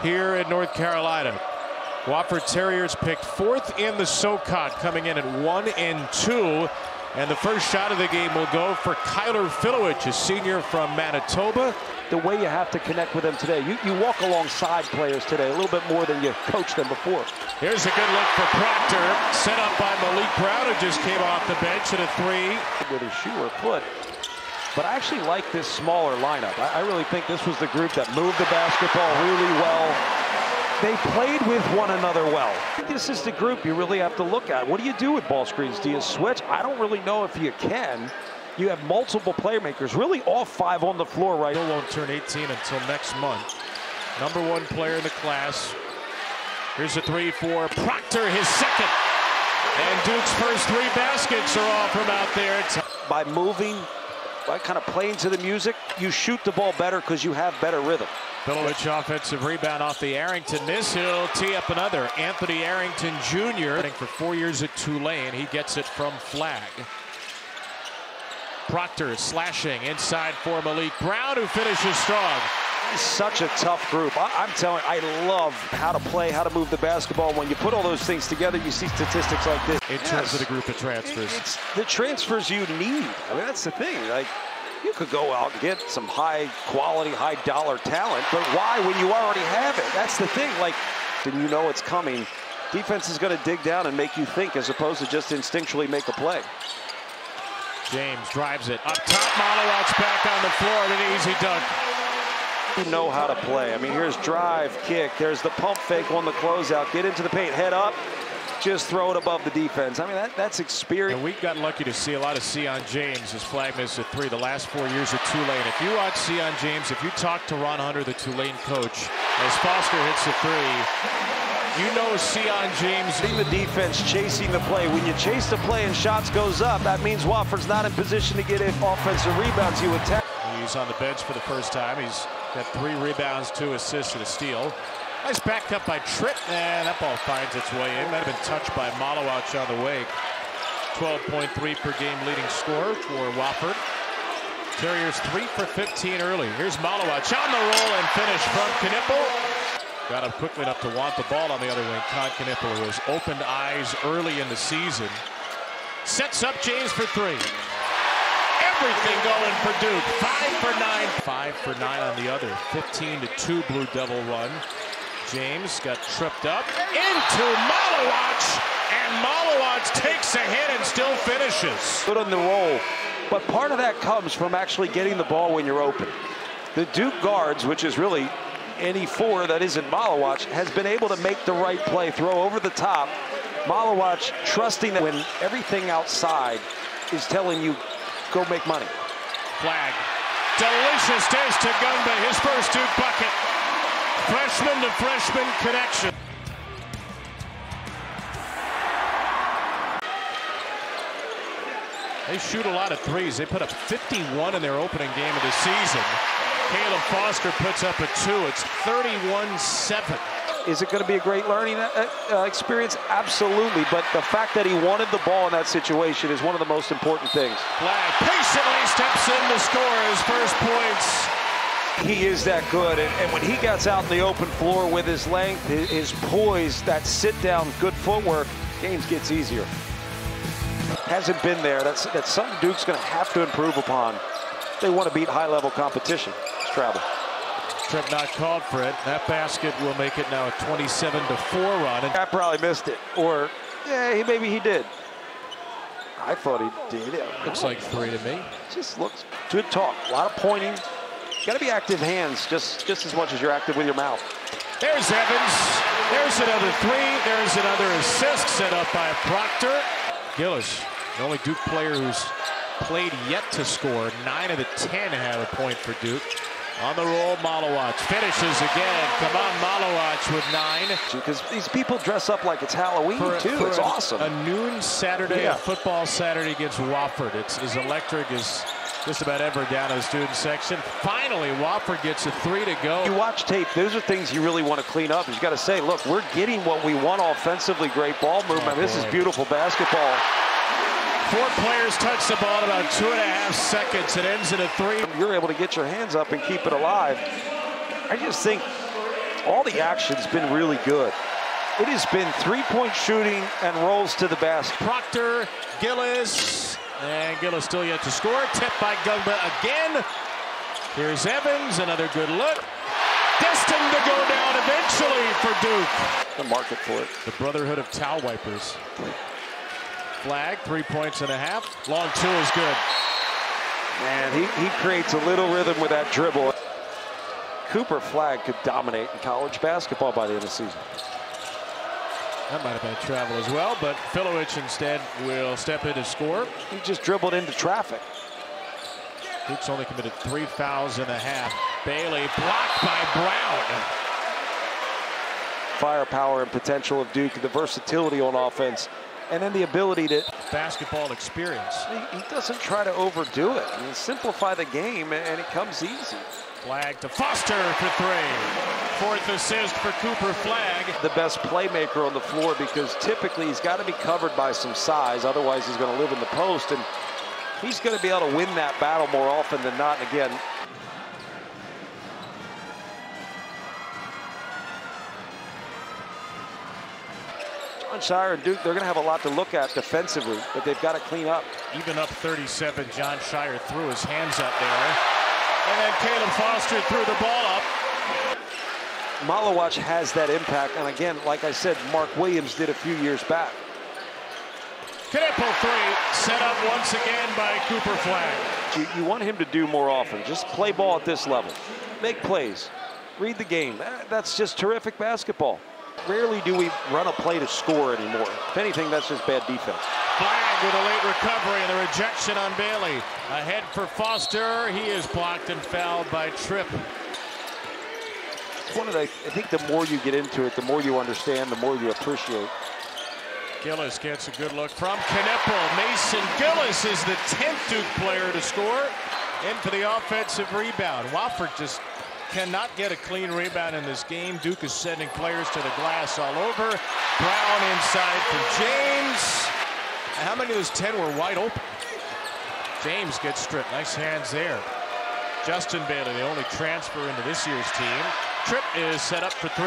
here in North Carolina. Wofford Terriers picked 4th in the SoCon, coming in at 1-2. And the first shot of the game will go for Cooper Flagg, a senior from Manitoba. The way you have to connect with them today. You walk alongside players today a little bit more than you coached them before. Here's a good look for Proctor, set up by Malik Brown, who just came off the bench at a 3. With his shoe or foot. But I actually like this smaller lineup. I really think this was the group that moved the basketball really well. They played with one another well. This is the group you really have to look at. What do you do with ball screens? Do you switch? I don't really know if you can. You have multiple playmakers, really all 5 on the floor right now. He won't turn 18 until next month. #1 player in the class. Here's a 3 for Proctor, his second. And Duke's first 3 baskets are all from out there. By moving, by kind of playing to the music, you shoot the ball better because you have better rhythm. Bilovich offensive rebound off the Arrington miss. He'll tee up another. Anthony Arrington Jr. for 4 years at Tulane. He gets it from Flagg. Proctor slashing inside for Malik Brown, who finishes strong. It's such a tough group. I'm telling you, I love how to play, how to move the basketball. When you put all those things together, you see statistics like this. In terms of the group of transfers. It's the transfers you need. I mean, that's the thing. Like, you could go out and get some high-quality, high-dollar talent, but why when you already have it? That's the thing. Like, then you know it's coming. Defense is going to dig down and make you think as opposed to just instinctually make a play. James drives it. Up top, Malawat's back on the floor and an easy dunk. You know how to play. I mean, here's drive, kick. There's the pump fake on the closeout. Get into the paint, head up. Just throw it above the defense. I mean, that's experience. And we got lucky to see a lot of Sion James as Flagg missed a 3 the last 4 years at Tulane. If you watch Sion James, if you talk to Ron Hunter, the Tulane coach, as Foster hits a 3, you know Sion James. Seeing the defense chasing the play. When you chase the play and shots goes up, that means Wofford's not in position to get offensive rebounds. You attack. He's on the bench for the first time. He's got 3 rebounds, 2 assists, and a steal. Nice back up by Tripp, and that ball finds its way in. Might have been touched by Malawat on the way. 12.3 per game leading scorer for Wofford. Terriers 3 for 15 early. Here's Malawat on the roll and finish from Knipple. Got up quickly enough to want the ball on the other wing. Con Knipple, who has opened eyes early in the season. Sets up James for 3. Everything going for Duke. 5 for 9. 5 for 9 on the other. 15-2 Blue Devil run. James got tripped up into Malawat, and Malawat takes a hit and still finishes. Good on the roll, but part of that comes from actually getting the ball when you're open. The Duke guards, which is really any 4 that isn't Malawat, has been able to make the right play, throw over the top. Malawat trusting that when everything outside is telling you, go make money. Flagg, delicious dish to Gumba, his first Duke bucket. Freshman to freshman connection. They shoot a lot of 3s. They put up 51 in their opening game of the season. Caleb Foster puts up a 2. It's 31-7. Is it going to be a great learning experience? Absolutely. But the fact that he wanted the ball in that situation is one of the most important things. Flagg patiently steps in to score his first points. He is that good, and when he gets out in the open floor with his length, his poise, that sit-down, good footwork, games gets easier. Hasn't been there. That's something Duke's going to have to improve upon. They want to beat high-level competition. It's travel. Tripp not called for it. That basket will make it now a 27-4 run. I probably missed it, or yeah, maybe he did. I thought he did. Looks like 3 to me. Just looks good talk. A lot of pointing. Got to be active hands just as much as you're active with your mouth. There's Evans. There's another 3. There's another assist set up by Proctor. Gillis, the only Duke player who's played yet to score. 9 of the 10 have a point for Duke. On the roll, Malawat finishes again. Come on, Malawat with 9. Because these people dress up like it's Halloween too. It's awesome. A noon Saturday, a football Saturday against Wofford. It's as electric as just about ever down in the student section. Finally, Wofford gets a 3 to go. You watch tape, those are things you really want to clean up. You got to say, look, we're getting what we want offensively. Great ball movement. This is beautiful basketball. 4 players touch the ball in about 2.5 seconds. It ends in a 3. You're able to get your hands up and keep it alive. I just think All the action's been really good. It has been three-point shooting and rolls to the basket. Proctor, Gillis, and Gillis still yet to score. Tipped by Gugba again. Here's Evans, another good look. Destined to go down eventually for Duke. The market for it. The Brotherhood of Towel Wipers. Flagg, 3 points and a half. Long two is good. Man, he creates a little rhythm with that dribble. Cooper Flagg could dominate in college basketball by the end of the season. That might have been a travel as well, but Filowich instead will step in to score. He just dribbled into traffic. Duke's only committed 3 fouls and a half. Bailey blocked by Brown. Firepower and potential of Duke, the versatility on offense, and then the ability to basketball experience. He doesn't try to overdo it. I mean, simplify the game, and it comes easy. Flagg to Foster for 3. 4th assist for Cooper Flagg. The best playmaker on the floor, because typically he's got to be covered by some size. Otherwise, he's going to live in the post, and he's going to be able to win that battle more often than not. And again, John Shire and Duke, they're going to have a lot to look at defensively, but they've got to clean up. Even up 37, John Shire threw his hands up there. And then Caleb Foster threw the ball up. Malawach has that impact, and again, like I said, Mark Williams did a few years back. Knipple 3, set up once again by Cooper Flagg. You want him to do more often. Just play ball at this level. Make plays. Read the game. That's just terrific basketball. Rarely do we run a play to score anymore. If anything, that's just bad defense. Flagg with a late recovery and the rejection on Bailey. Ahead for Foster. He is blocked and fouled by Tripp. It's one of the, I think the more you get into it, the more you understand, the more you appreciate. Gillis gets a good look from Knipple. Mason Gillis is the 10th Duke player to score. In for the offensive rebound. Wofford just cannot get a clean rebound in this game. Duke is sending players to the glass all over. Brown inside for James. How many of those 10 were wide open? James gets stripped. Nice hands there. Justin Bailey, the only transfer into this year's team. Tripp is set up for 3.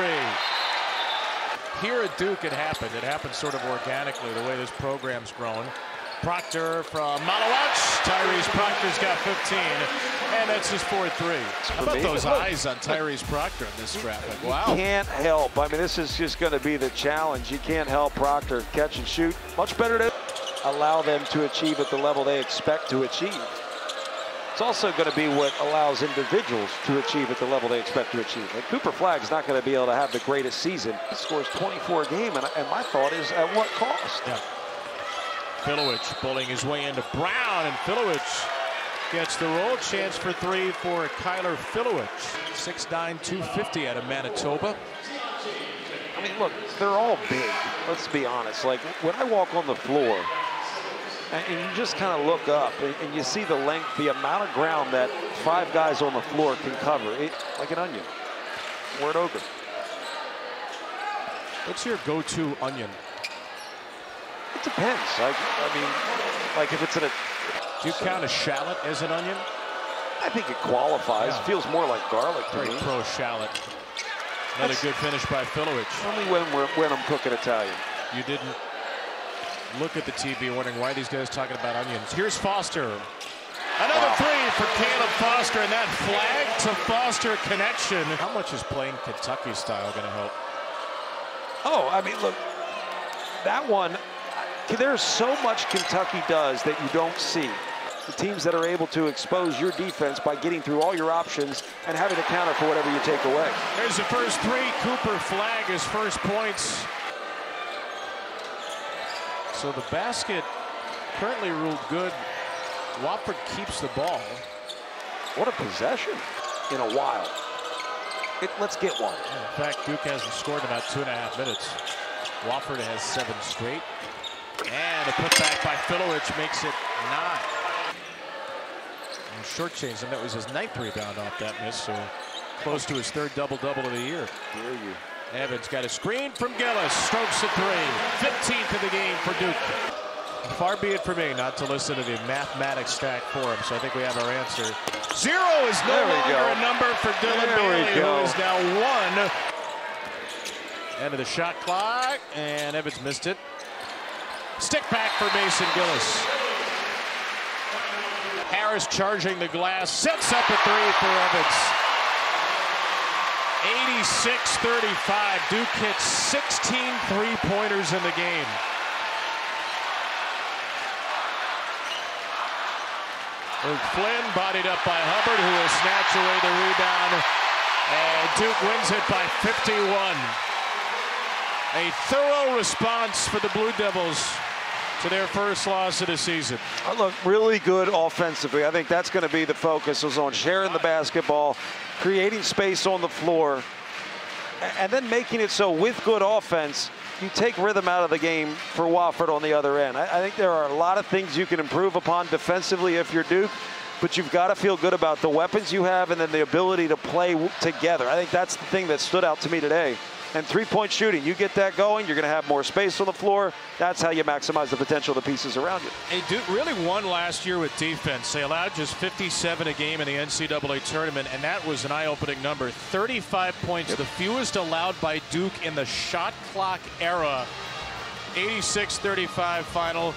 Here at Duke, it happened. It happened sort of organically, the way this program's grown. Proctor from Malawach. Tyrese Proctor's got 15, and that's his 4th 3. How about those eyes on Tyrese Proctor in this graphic? Wow. You can't help. I mean, this is just going to be the challenge. You can't help Proctor catch and shoot. Much better to allow them to achieve at the level they expect to achieve. It's also going to be what allows individuals to achieve at the level they expect to achieve. Like Cooper Flagg's not going to be able to have the greatest season. He scores 24 a game, and my thought is, at what cost? Yeah. Filowich bullying his way into Brown, and Filowich gets the roll. Chance for 3 for Kyler Filowich. 6'9", 250 out of Manitoba. I mean, look, they're all big. Let's be honest. Like, when I walk on the floor, and you just kind of look up, and you see the length, the amount of ground that 5 guys on the floor can cover, like an onion or an ogre. What's your go-to onion? It depends. I mean, like if it's in a... Do you count a shallot as an onion? I think it qualifies. Yeah. Feels more like garlic to me. Very pro shallot. Another good finish by Filowich. Only when I'm cooking Italian. You didn't look at the TV wondering why these guys talking about onions. Here's Foster. Another 3 for Caleb Foster, and that Flagg to Foster connection. How much is playing Kentucky style going to help? Oh, I mean, look, that one, there's so much Kentucky does that you don't see. The teams that are able to expose your defense by getting through all your options and having to counter for whatever you take away. There's the first 3. Cooper Flagg, his first points. So the basket currently ruled good. Wofford keeps the ball. What a possession in a while. Let's get one. In fact, Duke hasn't scored in about 2.5 minutes. Wofford has 7 straight. And a putback by Filowich makes it 9. And shortchanged him. That was his 9th rebound off that miss, so close to his 3rd double-double of the year. Dare you. Evans got a screen from Gillis. Strokes at 3. 15th of the game for Duke. Far be it for me not to listen to the mathematics stack for him, so I think we have our answer. 0 is no longer a number for Dylan Bailey, who is now 1 End of the shot clock, and Evans missed it. Stick back for Mason Gillis. Harris charging the glass, sets up a three for Evans. 86-35. Duke hits 16 three-pointers in the game. Luke Flynn bodied up by Hubbard, who will snatch away the rebound. And Duke wins it by 51. A thorough response for the Blue Devils to their first loss of the season. Look, really good offensively. I think that's going to be the focus, is on sharing the basketball, creating space on the floor, and then making it so with good offense, you take rhythm out of the game for Wofford on the other end. I think there are a lot of things you can improve upon defensively if you're Duke, but you've got to feel good about the weapons you have and then the ability to play together. I think that's the thing that stood out to me today. And three-point shooting, you get that going, you're going to have more space on the floor. That's how you maximize the potential of the pieces around you. Hey, Duke really won last year with defense. They allowed just 57 a game in the NCAA tournament, and that was an eye-opening number. 35 points, the fewest allowed by Duke in the shot clock era. 86-35 final.